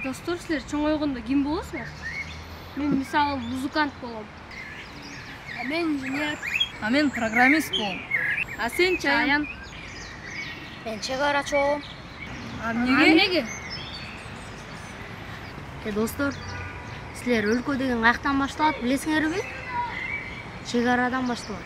Достор, силер чоңойгондо ким болосуңар? Мен мисалы музыкант болом. Мен инженер. Мен программист болом. Сен Чаян? Мен чегарачы болом. Неге? Достор, силер өлкө деген каяктан башталат, билесиңерби? Чегарадан башталат.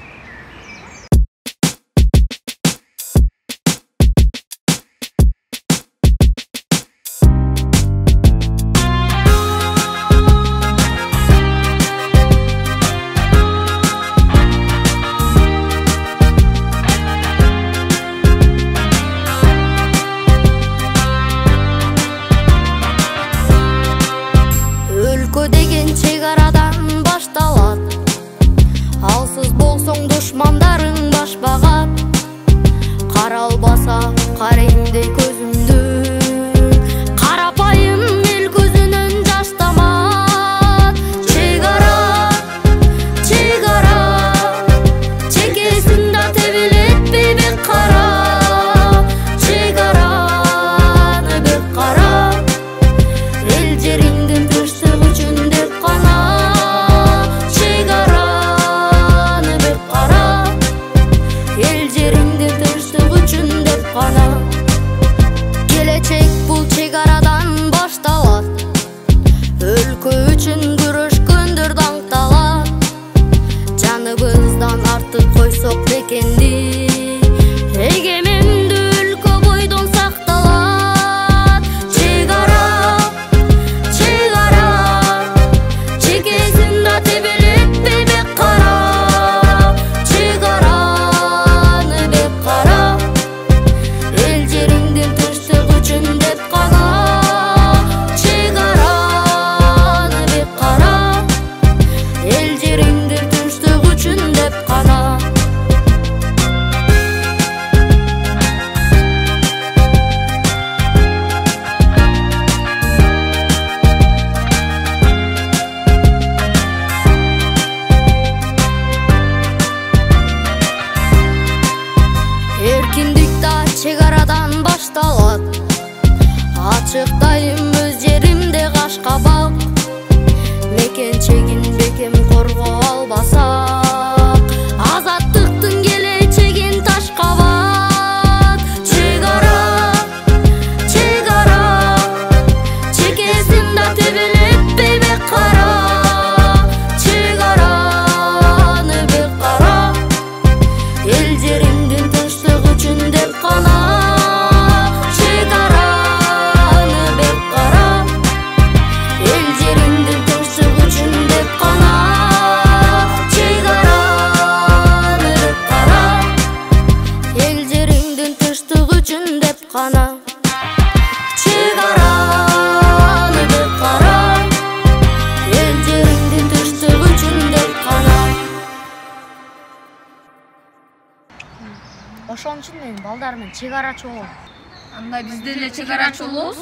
Өлкө деген чегарадан башталат. Алсыз болсоң душмандарың баш багат. Каралбаса карайымдей көзүмдү, карапайым эл көзүнөн жаш тамат. Чегара, чегара, чекесинде тебелет бейбек кара. Чегараны бек кара, эл жериңдин тынчтыгы үчүн деп кана. Чегараны бек кара, эл жериңдин тынчтыгы үчүн деп кана. Келечек бул чегарадан башталат. Өлкө үчүн күрөшкөндөр даңкталат. Жаныбыздан артык койсок бекенди, эгемендүү өлкө бойдон сакталат. Чегара, чегара, чекесинде тебелет бейбек кара. Чегараны бек кара, эл жериңдин тынчтыгы үчүн деп кана. Чегараны бек кара, эл жериңдин тынчтыгы үчүн деп кана. Эркиндик да чегарадан башталат. Ачыктайм өз жеримде кашкабак. Мекенчегин бекем коргоо албасак, азаттыктын келечегин таш кабат. Чегара, чегара, чекесинде тебелет бейбек кара. Чегараны бек кара, эл жериңдин тынчтыгы үчүн деп кана. Чегараны бек кара, эл жериңдин тынчтыгы үчүн деп кана. Чегараны бек кара, эл жериңдин тынчтыгы үчүн деп кана. Чегараны бек кара, эл жериңдин тынчтыгы үчүн деп кана. Ошон үчүн мен балдар менен чегарачы болом. Анда биз деле чегарачы болобуз.